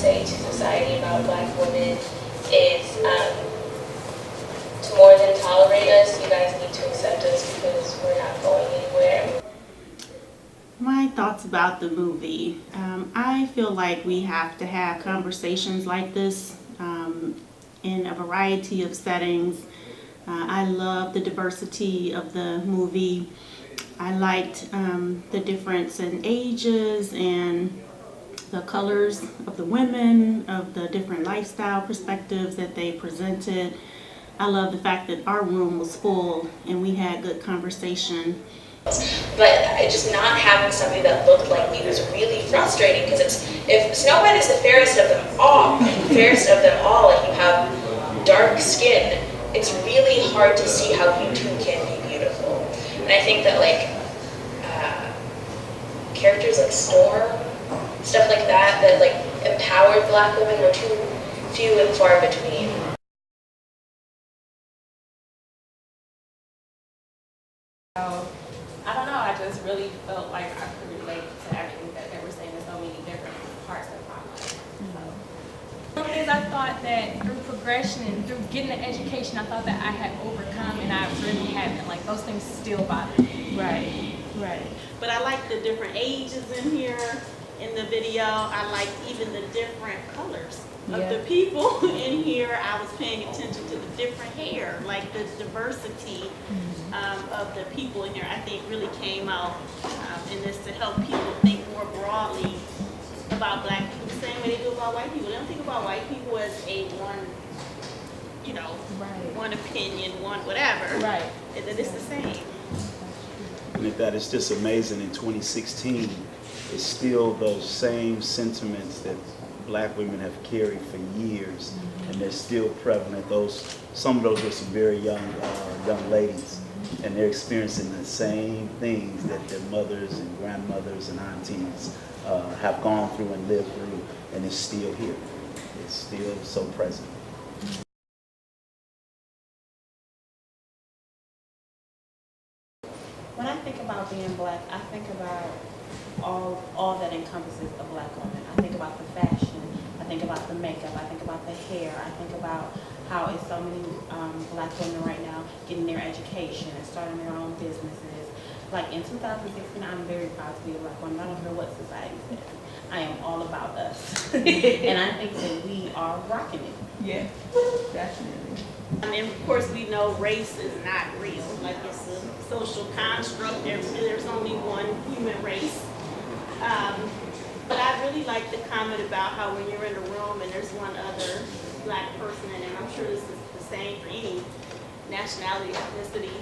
say to society about Black women is to more than tolerate us, you guys need to accept us because we're not going anywhere. My thoughts about the movie. I feel like we have to have conversations like this in a variety of settings. I love the diversity of the movie. I liked the difference in ages and the colors of the women, of the different lifestyle perspectives that they presented. I love the fact that our room was full and we had good conversation. But just not having somebody that looked like me was really frustrating because if Snow White is the fairest of them all, and you have dark skin, it's really hard to see how you two can be beautiful. And I think that characters like Storm, stuff like that empowered Black women were too few and far between. I don't know, I just really felt like I could relate to everything that they were saying in so many different parts of my life. Some things I thought that through progression and through getting an education, I thought that I had overcome, and I really haven't. Like, those things still bother me. Right. But I like the different ages in here in the video. I like even the different colors of the people in here. I was paying attention to the different hair, like the diversity of the people in here. I think really came out in this to help people think more broadly about Black people the same way they do about white people. They don't think about white people as a one opinion, one whatever. Right. And that it's the same. And that is just amazing. In 2016, it's still those same sentiments that Black women have carried for years, and they're still prevalent. Some of those are some very young ladies, and they're experiencing the same things that their mothers and grandmothers and aunties have gone through and lived through, and it's still here. It's still so present. When I think about being Black, I think about all that encompasses a Black woman. I think about the fashion, I think about the makeup, I think about the hair, I think about how it's so many Black women right now getting their education and starting their own businesses. Like in 2016, I'm very proud to be a Black woman. I don't care what society says. I am all about us. And I think that we are rocking it. Yeah, definitely. And of course, we know race is not real. Like, it's a social construct. There's only one human race. But I really like the comment about how when you're in a room and there's one other Black person in it, and I'm sure this is the same for any nationality, ethnicity,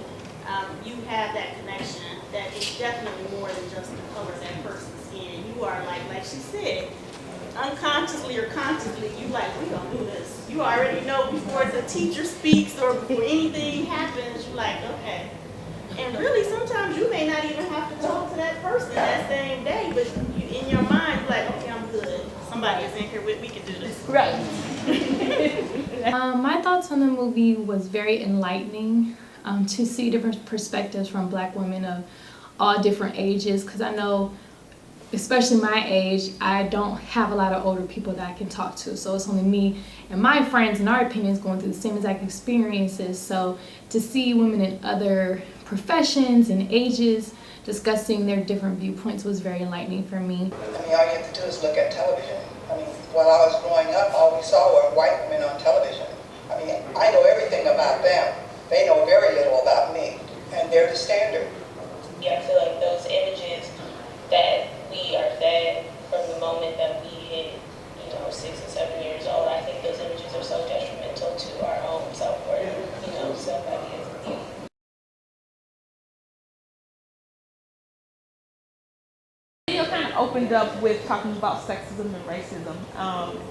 you have that connection that is definitely more than just the color of that person's skin. You are like she said, unconsciously or consciously, you like, we gonna do this. You already know before the teacher speaks or before anything happens, you're like, okay. And really, sometimes you may not even have to talk to that person that same day, but in your mind, you're like, okay, I'm good. Somebody is in here with me, can do this. Right. My thoughts on the movie was very enlightening to see different perspectives from Black women of all different ages, because I know, especially my age, I don't have a lot of older people that I can talk to. So it's only me and my friends and our opinions going through the same exact experiences. So to see women in other professions and ages discussing their different viewpoints was very enlightening for me. I mean, all you have to do is look at television. I mean, while I was growing up, all we saw were white women on television. I mean, I know everything about them. They know very little about me, and they're the standard. Yeah, I feel like those images that we are fed from the moment that we hit, 6 and 7 years old, I think those images are so detrimental to our own self-worth, self-idea. The video kind of opened up with talking about sexism and racism,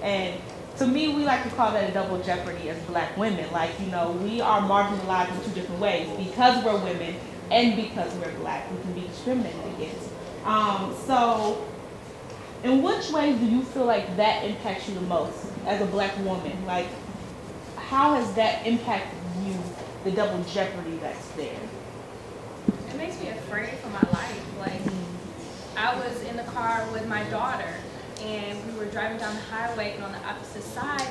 and to me, we like to call that a double jeopardy as Black women. Like, we are marginalized in two different ways. Because we're women and because we're Black, we can be discriminated against. So, in which ways do you feel like that impacts you the most as a Black woman? Like, how has that impacted you, the double jeopardy that's there? It makes me afraid for my life. Like, I was in the car with my daughter, and we were driving down the highway, and on the opposite side,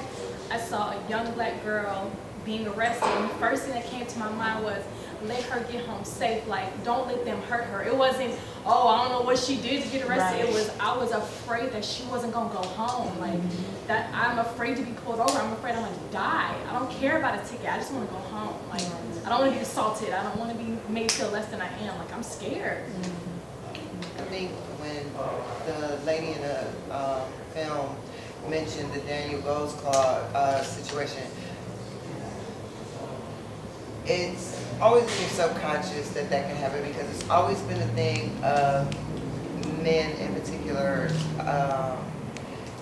I saw a young black girl being arrested. And the first thing that came to my mind was, let her get home safe. Like, don't let them hurt her. It wasn't, oh, I don't know what she did to get arrested. It was, I was afraid that she wasn't gonna go home. Like, that I'm afraid to be pulled over. I'm afraid I'm gonna die. I don't care about a ticket. I just wanna go home. Like, I don't wanna be assaulted. I don't wanna be made feel less than I am. Like, I'm scared. I think when the lady in the film mentioned the Daniel Goldsclaw situation, it's always in your subconscious that can happen, because it's always been a thing of men in particular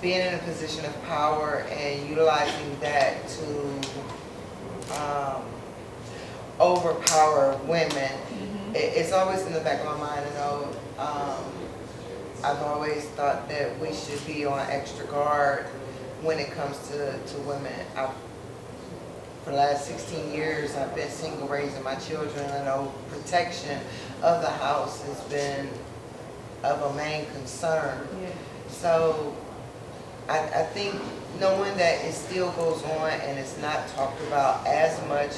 being in a position of power and utilizing that to overpower women. It's always in the back of my mind. I know I've always thought that we should be on extra guard when it comes to women. For the last 16 years, I've been single raising my children. I know protection of the house has been of a main concern. Yeah. So I think knowing that it still goes on and it's not talked about as much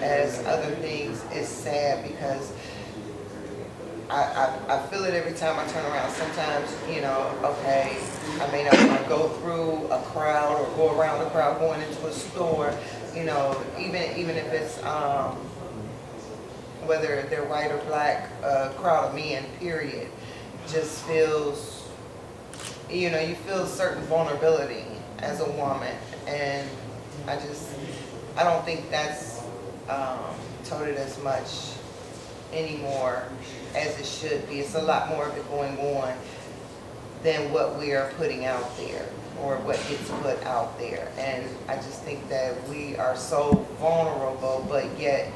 as other things is sad, because I feel it every time I turn around. Sometimes, you know, okay, I may not want to go through a crowd or go around the crowd going into a store, you know, even if it's whether they're white or black, crowd of men, period, just feels, you know, you feel a certain vulnerability as a woman, and I don't think that's toted as much anymore as it should be. It's a lot more of it going on than what we are putting out there or what gets put out there. And I just think that we are so vulnerable, but yet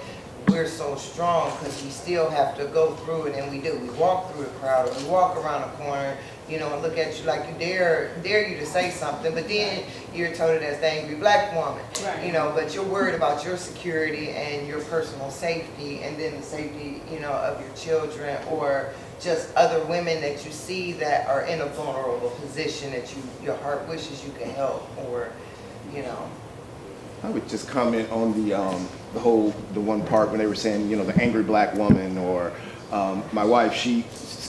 we're so strong because we still have to go through it, and we do. We walk through the crowd, or we walk around the corner, you know, and look at you like you dare you to say something, but then you're told as the angry black woman, right. You know, but you're worried about your security and your personal safety, and then the safety, you know, of your children, or just other women that you see that are in a vulnerable position that your heart wishes you could help, or, you know. I would just comment on the one part when they were saying, you know, the angry black woman, or my wife, she,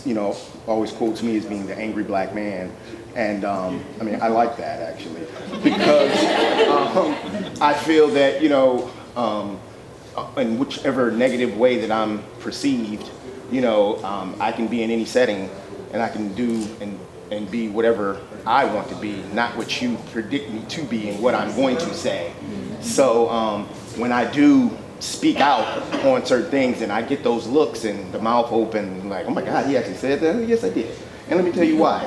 you know, always quotes me as being the angry black man. And I mean, I like that actually, because I feel that, you know, in whichever negative way that I'm perceived, you know, I can be in any setting and I can do and be whatever I want to be, not what you predict me to be and what I'm going to say. So when I do speak out on certain things and I get those looks and the mouth open, like, oh my God, he actually said that? Yes, I did. And let me tell you why.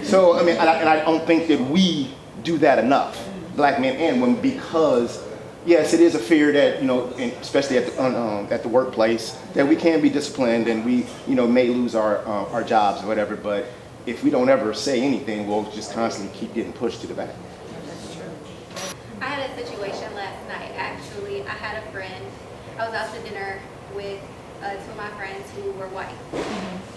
So, I mean, and I don't think that we do that enough, black men and women, because yes, it is a fear that, you know, especially at the workplace, that we can be disciplined and we, you know, may lose our jobs or whatever, but if we don't ever say anything, we'll just constantly keep getting pushed to the back. That's true. I had a situation last night, actually. I had a friend, I was out to dinner with two of my friends who were white.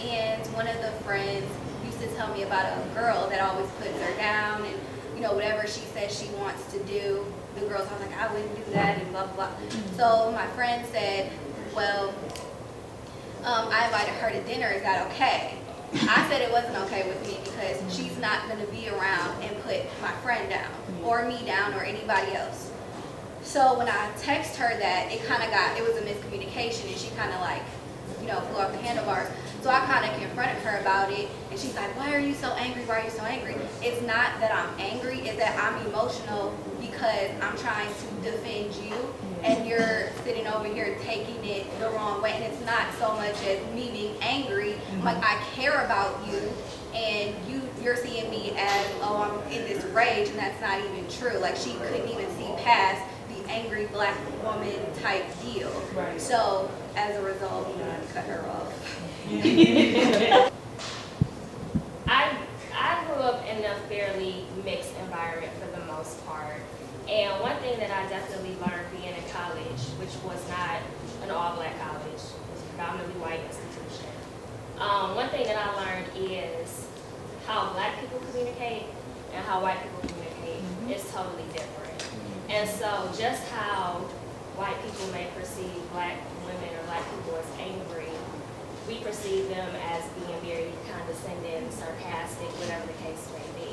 And one of the friends used to tell me about a girl that always puts her down, and, you know, whatever she says she wants to do, the girls are like, I wouldn't do that, and blah, blah, blah. So my friend said, well, I invited her to dinner, is that okay? I said it wasn't okay with me because she's not going to be around and put my friend down, or me down, or anybody else. So when I text her that, it was a miscommunication, and she kind of like, you know, flew off the handlebars. So I kind of confronted her about it, and she's like, why are you so angry? Why are you so angry? It's not that I'm angry, it's that I'm emotional because I'm trying to defend you, and you're sitting over here taking it the wrong way. And it's not so much as me being angry, like I care about you, and you're seeing me as, oh, I'm in this rage, and that's not even true. Like, she couldn't even see past the angry black woman type deal. Right. So as a result, you know, I cut her off. I grew up in a fairly mixed environment for the most part. And one thing that I definitely learned being in college, which was not an all-black college, it was a predominantly white institution. One thing that I learned is how black people communicate and how white people communicate is totally different. And so just how white people may perceive black women or black people as angry, we perceive them as being very condescending, sarcastic, whatever the case may be.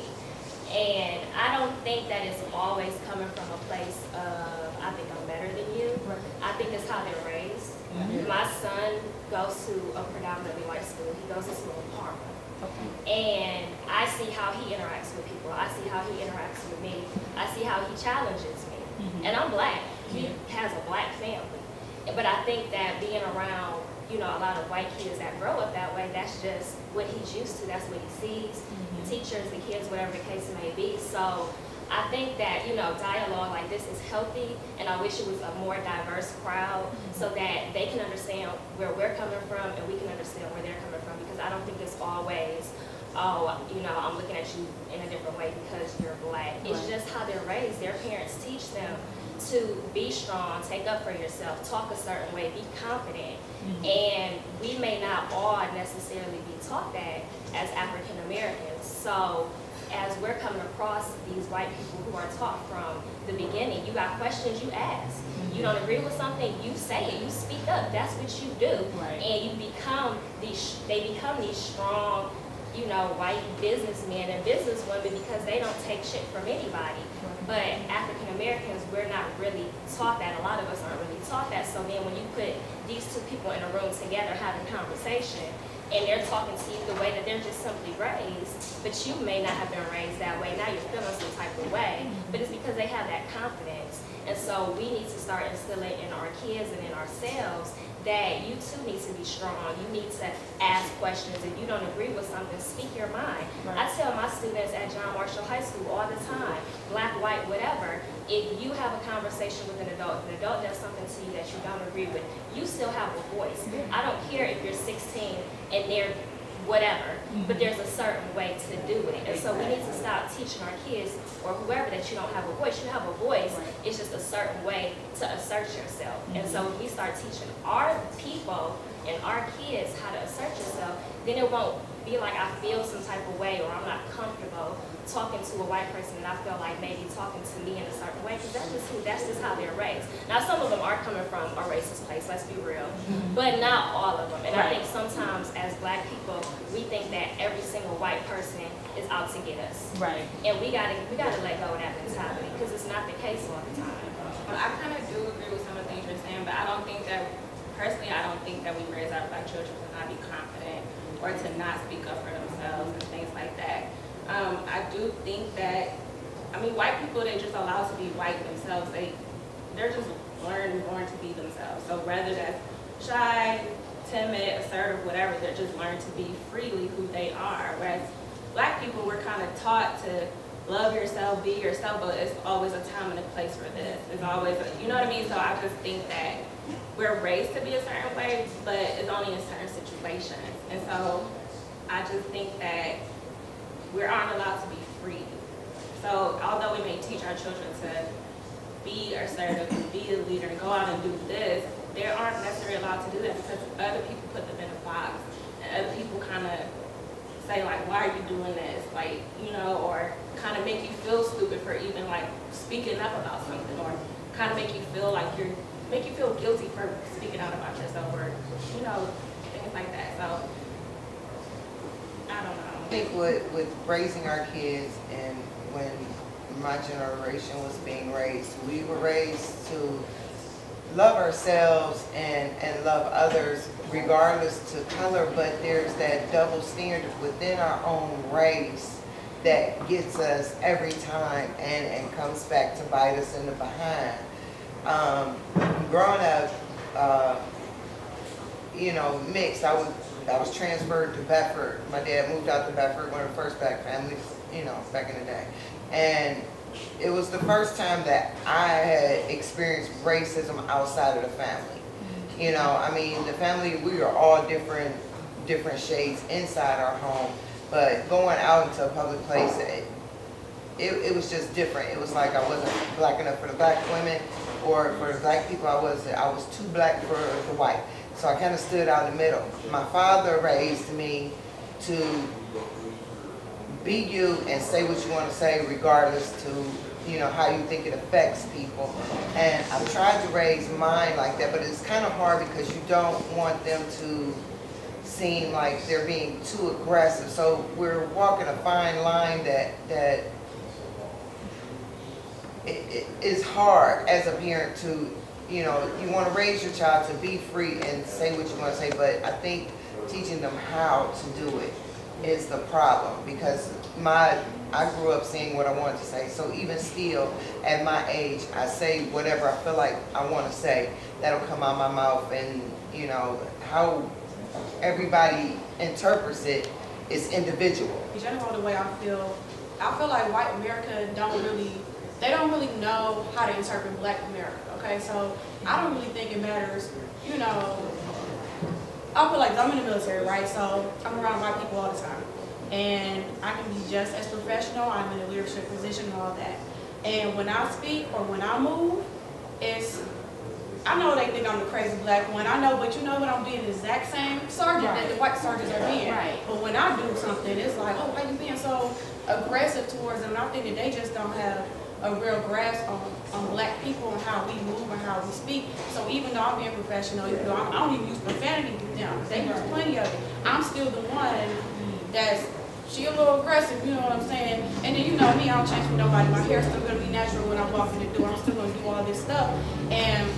And I don't think that it's always coming from a place of, I think I'm better than you. Right. I think it's how they're raised. My son goes to a predominantly white school. He goes to school in Parma. And I see how he interacts with people. I see how he interacts with me. I see how he challenges me. And I'm black. He has a black family. But I think that being around, you know, a lot of white kids that grow up that way, that's just what he's used to. That's what he sees. The teachers, the kids, whatever the case may be. So I think that, you know, dialogue like this is healthy, and I wish it was a more diverse crowd so that they can understand where we're coming from and we can understand where they're coming from, because I don't think it's always, oh, you know, I'm looking at you in a different way because you're black. It's just how they're raised. Their parents teach them to be strong, take up for yourself, talk a certain way, be confident. And we may not all necessarily be taught that as African Americans. So as we're coming across these white people who are taught from the beginning, you got questions, you ask. You don't agree with something, you say it, you speak up. That's what you do. And you become they become these strong, you know, white businessmen and businesswomen because they don't take shit from anybody. But African Americans, we're not really taught that. A lot of us aren't really taught that. So then when you put these two people in a room together having conversation, and they're talking to you the way that they're just simply raised, but you may not have been raised that way. Now you're feeling some type of way, but it's because they have that confidence. And so we need to start instilling in our kids and in ourselves that you too need to be strong. You need to ask questions. If you don't agree with something, speak your mind. I tell my students at John Marshall High School all the time, black, white, whatever, if you have a conversation with an adult does something to you that you don't agree with, you still have a voice. I don't care if you're 16 and they're whatever, but there's a certain way to do it. And so we need to stop teaching our kids or whoever that you don't have a voice. You have a voice, it's just a certain way to assert yourself. And so if we start teaching our people and our kids how to assert yourself, then it won't be like I feel some type of way or I'm not comfortable talking to a white person and I feel like maybe talking to me in a certain way, because that's just how they're raised. Now some of them are coming from a racist place, let's be real, but not all of them. And I think sometimes as black people, we think that every single white person is out to get us. And we gotta let go of that mentality, because it's not the case all the time. I kind of do agree with some of the things you're saying, but I don't think that we raise our black children to not be confident or to not speak up for themselves and things like that. I do think that, I mean, white people, they just allowed to be white themselves. They're just born to be themselves. So whether that's shy, timid, assertive, whatever, they're just learned to be freely who they are. Whereas black people, we're kind of taught to love yourself, be yourself, but it's always a time and a place for this. It's always, you know what I mean? So I just think that we're raised to be a certain way, but it's only in certain situations. And so I just think that we aren't allowed to be free. So although we may teach our children to be assertive and be a leader and go out and do this, they aren't necessarily allowed to do that because other people put them in a box. And other people kind of say like, why are you doing this? Like, you know, or kind of make you feel stupid for even like speaking up about something, or kind of make you feel guilty for speaking out about yourself, or, you know, things like that. So I don't know. I think with raising our kids, and when my generation was being raised, we were raised to love ourselves and love others regardless to color, but there's that double standard within our own race that gets us every time and comes back to bite us in the behind. Growing up, you know, mixed, I was transferred to Bedford. My dad moved out to Bedford, one of the first black families, you know, back in the day. And it was the first time that I had experienced racism outside of the family. You know, I mean, the family, we were all different shades inside our home, but going out into a public place, it was just different. It was like I wasn't black enough for the black women, or for the black people, I was too black for the white. So I kind of stood out in the middle. My father raised me to be you and say what you want to say regardless to, you know, how you think it affects people. And I've tried to raise mine like that, but it's kind of hard because you don't want them to seem like they're being too aggressive. So we're walking a fine line that it is hard as a parent to, you know, you want to raise your child to be free and say what you want to say, but I think teaching them how to do it is the problem, because I grew up saying what I wanted to say. So even still, at my age, I say whatever I feel like I want to say. That'll come out my mouth, and you know how everybody interprets it is individual. In general, the way I feel like white America don't really know how to interpret black America, okay? So I don't really think it matters, you know, I feel like I'm in the military, right? So I'm around white people all the time. And I can be just as professional, I'm in a leadership position and all that. And when I speak or when I move, I know they think I'm the crazy black one, I know, but you know what, I'm being the exact same sergeant that the white sergeants are being. Right. But when I do something, it's like, oh, why you being so aggressive towards them? And I think that they just don't have a real grasp on black people and how we move and how we speak. So even though I'm being professional, even though I don't even use profanity with them, they use plenty of it, I'm still the one that's, she a little aggressive, you know what I'm saying? And then you know me, I don't change for nobody. My hair's still gonna be natural when I walk in the door. I'm still gonna do all this stuff. And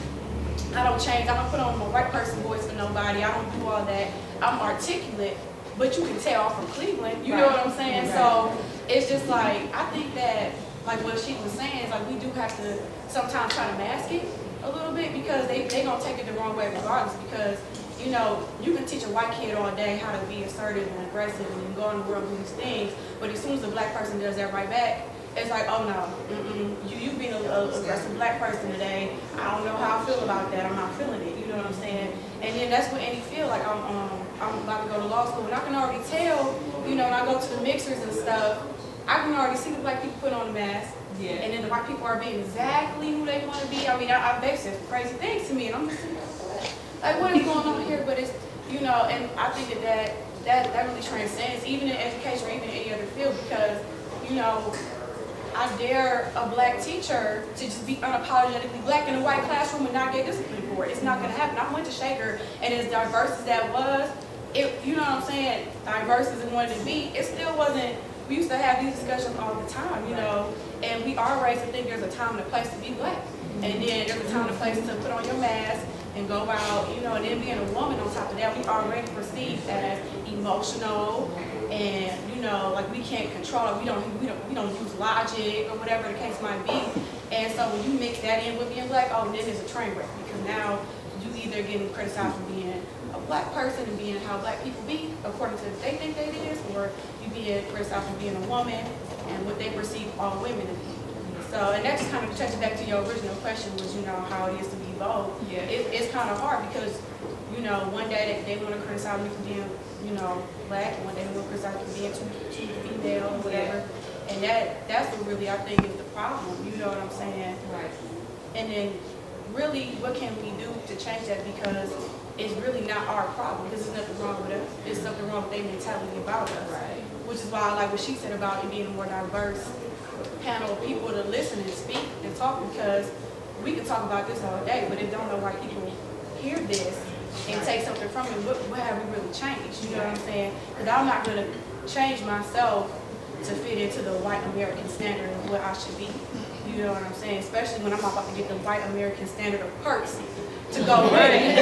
I don't change, I don't put on my white person voice for nobody. I don't do all that. I'm articulate, but you can tell I'm from Cleveland, you know what I'm saying? So it's just like, I think that, like what she was saying, is like we do have to sometimes try to mask it a little bit, because they gonna take it the wrong way regardless, because you know, you can teach a white kid all day how to be assertive and aggressive and go in the world and do these things, but as soon as the black person does that right back, it's like, oh no, you being an aggressive black person today, I don't know how I feel about that, I'm not feeling it, you know what I'm saying? And then that's what Annie feel like, I'm about to go to law school, and I can already tell, you know, when I go to the mixers and stuff, I can already see the black people put on the mask, and then the white people are being exactly who they want to be. I mean, they've said some crazy things to me, and I'm just like, what is going on here? But it's, you know, and I think that really transcends, even in education or even in any other field, because, you know, I dare a black teacher to just be unapologetically black in a white classroom and not get disciplined for it. It's not going to happen. I went to Shaker, and as diverse as that was, you know what I'm saying, diverse as it wanted to be, it still wasn't. We used to have these discussions all the time, you know, and we are raised to think there's a time and a place to be black. And then there's a time and a place to put on your mask and go out, you know, and then being a woman on top of that, we already perceived as emotional and, you know, like we can't control it. We don't use logic or whatever the case might be. And so when you mix that in with being black, oh, then it's a train wreck, because now you either getting criticized for being a black person and being how black people be according to what they think they is, or you being criticized for being a woman and what they perceive all women to be. So, and that just kind of touches back to your original question, was, you know, how it is to be both. Yeah. It's kind of hard because, you know, one day they want to criticize me for being, you know, black, and one day they want to criticize me for being too female or whatever. Yeah. And that's what really I think is the problem, you know what I'm saying? Right. And then really, what can we do to change that? Because it's really not our problem, because there's nothing wrong with us. There's something wrong with their mentality about us. Right. Which is why I like what she said about it being a more diverse panel of people to listen and speak and talk, because we can talk about this all day, but if don't know why people hear this and take something from it, what have we really changed? You know what I'm saying? Because I'm not going to change myself to fit into the white American standard of what I should be. You know what I'm saying? Especially when I'm about to get the white American standard of perks to go with it.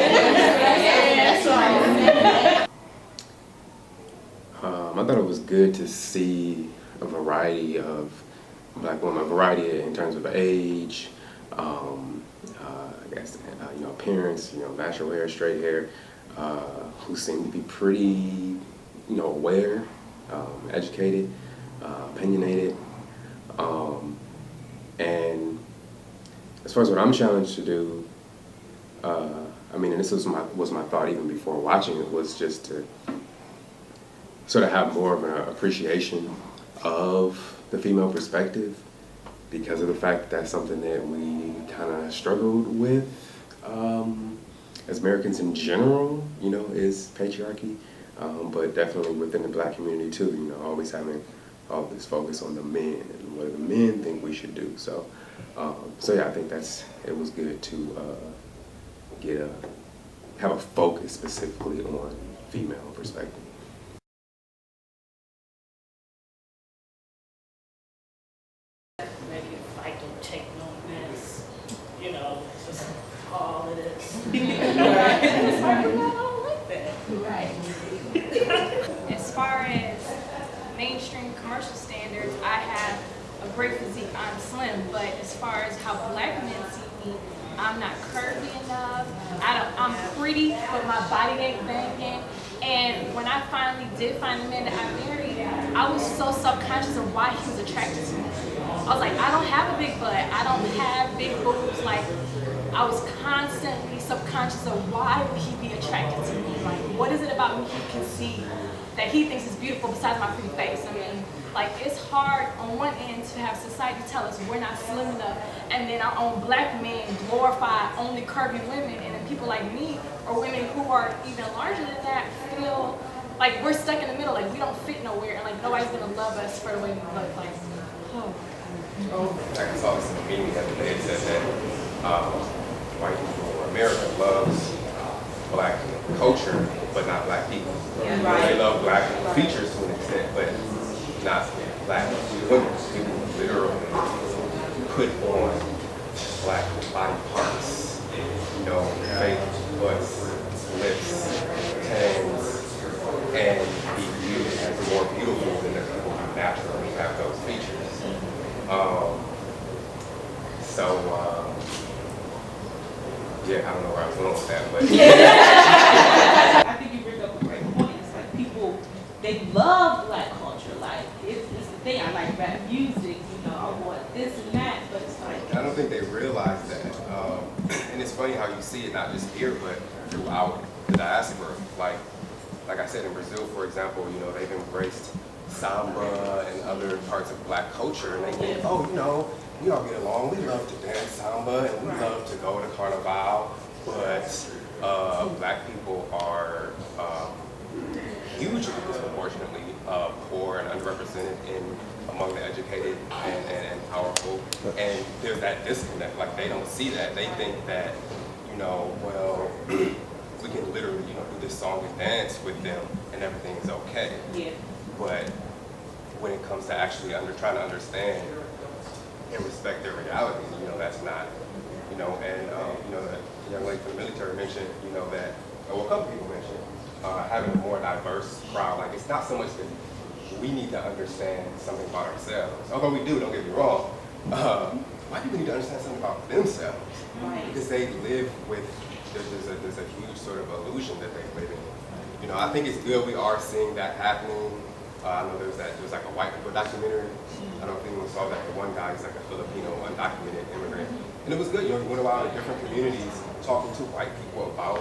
I thought it was good to see a variety of black women, a variety in terms of age, I guess, you know, appearance, you know, natural hair, straight hair, who seem to be pretty, you know, aware, educated, opinionated, and as far as what I'm challenged to do, I mean, and this was my thought even before watching it, was just to sort of have more of an appreciation of the female perspective, because of the fact that that's something that we kind of struggled with as Americans in general, you know, is patriarchy, but definitely within the black community too, you know, always having all this focus on the men and what do the men think we should do. So, yeah, I think it was good to have a focus specifically on female perspective. Maybe if I can take no mess, you know, just all of this. It's hard to know, I don't like that. Right. As far as mainstream commercial standards, I have a great physique, I'm slim, but as far as how black men see me, I'm not curvy enough. I'm pretty, but my body ain't banging. And when I finally did find the man that I married, I was so self-conscious of why he was attracted to me. I was like, I don't have a big butt, I don't have big boobs. Like, I was constantly subconscious of why would he be attracted to me? Like, what is it about me he can see that he thinks is beautiful besides my pretty face? I mean, like, it's hard on one end to have society tell us we're not slim enough, and then our own black men glorify only curvy women, and then people like me or women who are even larger than that feel like we're stuck in the middle, like we don't fit nowhere, and like nobody's gonna love us for the way we look. Like, I saw this in a meeting the other day. It said that white people, America loves black culture, but not black people. Yeah, right. They love black features to an extent, but not black women. People literally put on black body parts, you know, fake butts, lips, tangs, and be viewed as more beautiful than the people who naturally have those features. Yeah, I don't know where I was going with that, but I think you bring up a great point. It's like people, they love black culture. Like, it's the thing. I like rap music, you know, I want this and that, but it's like. I don't think they realize that. And it's funny how you see it not just here, but throughout the diaspora. Like I said, in Brazil, for example, you know, they've embraced samba and other parts of black culture, and they think, oh, you know, we all get along, we love to dance samba, and we love to go to carnival, but black people are hugely disproportionately poor and underrepresented among the educated and powerful, and there's that disconnect. Like, they don't see that. They think that, you know, well, we can literally, you know, do this song and dance with them and everything is okay. Yeah. But when it comes to actually trying to understand and respect their reality, you know, that's not, you know, and, you know, the young lady from the military mentioned, you know, that, well, a couple people mentioned, having a more diverse crowd. Like, it's not so much that we need to understand something about ourselves, although we do, don't get me wrong. White people need to understand something about themselves, right? Because they live with, there's a huge sort of illusion that they live in. You know, I think it's good we are seeing that happening. I know there was like a white people documentary. I don't know if anyone saw that. The one guy is like a Filipino undocumented immigrant. And it was good. You know, he went around in different communities talking to white people about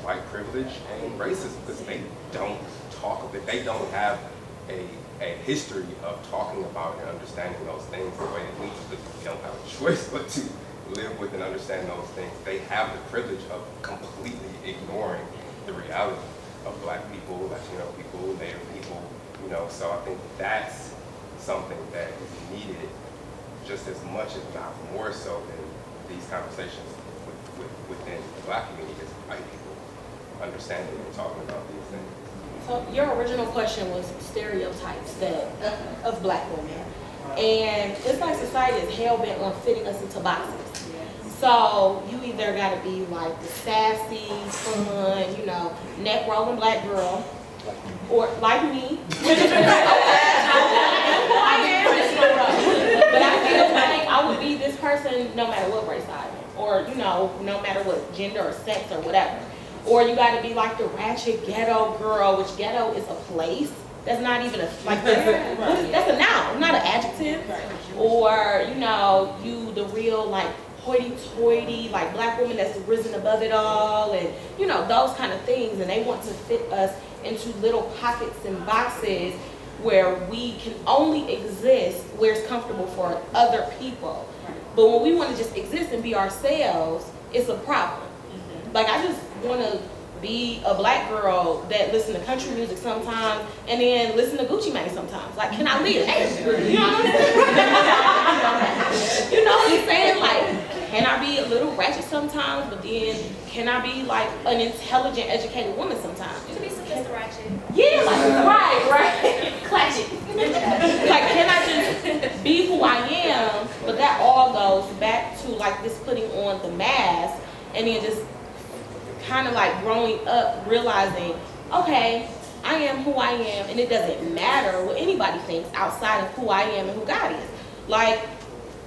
white privilege and racism, because they don't talk of it. They don't have a history of talking about and understanding those things the way that we do, because we don't have a choice but to live with and understand those things. They have the privilege of completely ignoring the reality of black people, Latino people, Native people, you know. So I think that's something that is needed just as much, if not more so, than these conversations within the black community as white people understanding and talking about these things. So your original question was stereotypes of black women. And it's like society is hell-bent on fitting us into boxes. So you either gotta be like the sassy, fun, you know, neck rolling black girl, or like me. But I feel like I would be this person no matter what race I am, or, you know, no matter what gender or sex or whatever. Or you gotta be like the ratchet ghetto girl, which ghetto is a place. That's not even that's a noun, not an adjective. Or, you know, you the real like hoity-toity, like black woman that's risen above it all, and, you know, those kind of things. And they want to fit us into little pockets and boxes where we can only exist where it's comfortable for other people. But when we want to just exist and be ourselves, it's a problem. Like, I just want to be a black girl that listen to country music sometimes and then listen to Gucci Mane sometimes? Like, can I live? You know what I'm saying? You know what I'm saying? Like, can I be a little ratchet sometimes, but then can I be like an intelligent, educated woman sometimes? You can be some Mr. Ratchet. Yeah, like, right. Classic. Like, can I just be who I am? But that all goes back to like this putting on the mask and then just kind of like growing up, realizing, okay, I am who I am, and it doesn't matter what anybody thinks outside of who I am and who God is. Like,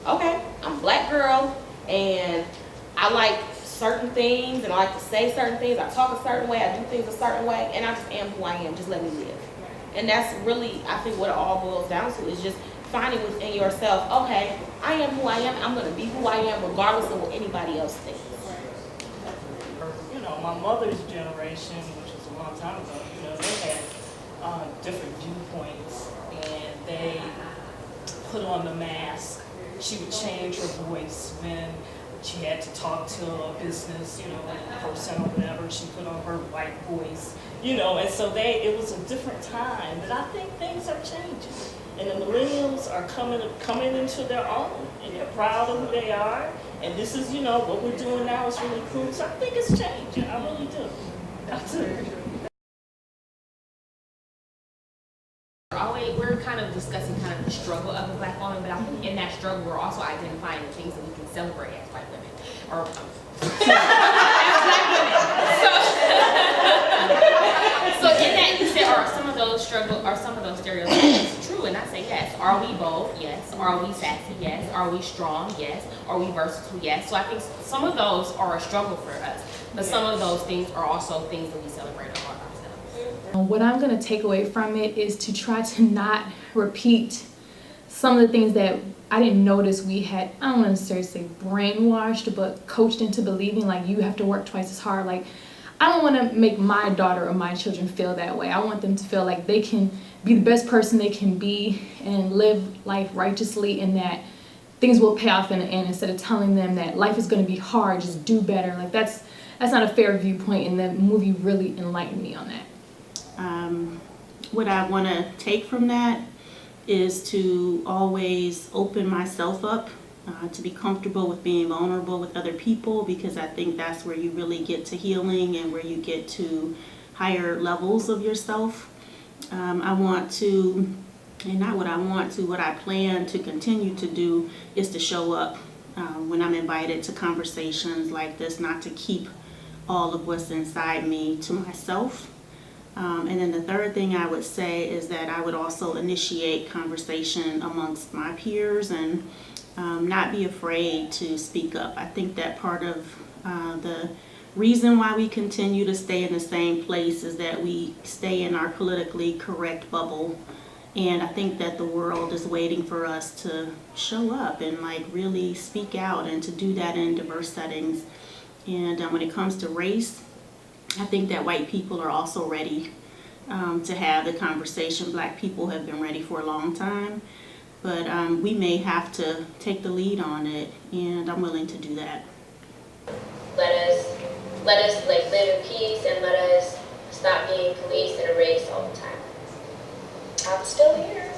okay, I'm a black girl, and I like certain things, and I like to say certain things, I talk a certain way, I do things a certain way, and I just am who I am, just let me live. And that's really, I think, what it all boils down to, is just finding within yourself, okay, I am who I am, I'm gonna be who I am regardless of what anybody else thinks. You know, my mother's generation, which was a long time ago, you know, they had different viewpoints, and they put on the mask. She would change her voice when she had to talk to a business, you know, person or whatever. She put on her white voice, you know, and so it was a different time. But I think things are changing, and the millennials are coming into their own, and they're proud of who they are. And this is, you know, what we're doing now is really cool. So I think it's changing. I really do. We're kind of discussing kind of the struggle of a black woman, but I think in that struggle we're also identifying the things that we can celebrate as white women, or as black women. So in that, you said, are some of those stereotypes true? And I say yes. Are we bold? Yes. Are we sassy? Yes. Are we strong? Yes. Are we versatile? Yes. So I think some of those are a struggle for us, but some of those things are also things that we celebrate among ourselves. What I'm going to take away from it is to try to not repeat some of the things that I didn't notice we had, I don't want to necessarily say brainwashed, but coached into believing, like, you have to work twice as hard. Like, I don't want to make my daughter or my children feel that way. I want them to feel like they can be the best person they can be and live life righteously, and that things will pay off in the end, instead of telling them that life is going to be hard, just do better. Like, that's not a fair viewpoint, and the movie really enlightened me on that. What I want to take from that is to always open myself up, to be comfortable with being vulnerable with other people, because I think that's where you really get to healing and where you get to higher levels of yourself. What I plan to continue to do is to show up when I'm invited to conversations like this, not to keep all of what's inside me to myself. And then the third thing I would say is that I would also initiate conversation amongst my peers and not be afraid to speak up. I think that part of the reason why we continue to stay in the same place is that we stay in our politically correct bubble. And I think that the world is waiting for us to show up and like really speak out, and to do that in diverse settings. And when it comes to race, I think that white people are also ready to have the conversation. Black people have been ready for a long time, but we may have to take the lead on it, and I'm willing to do that. Let us like live in peace, and let us stop being police and erased all the time. I'm still here.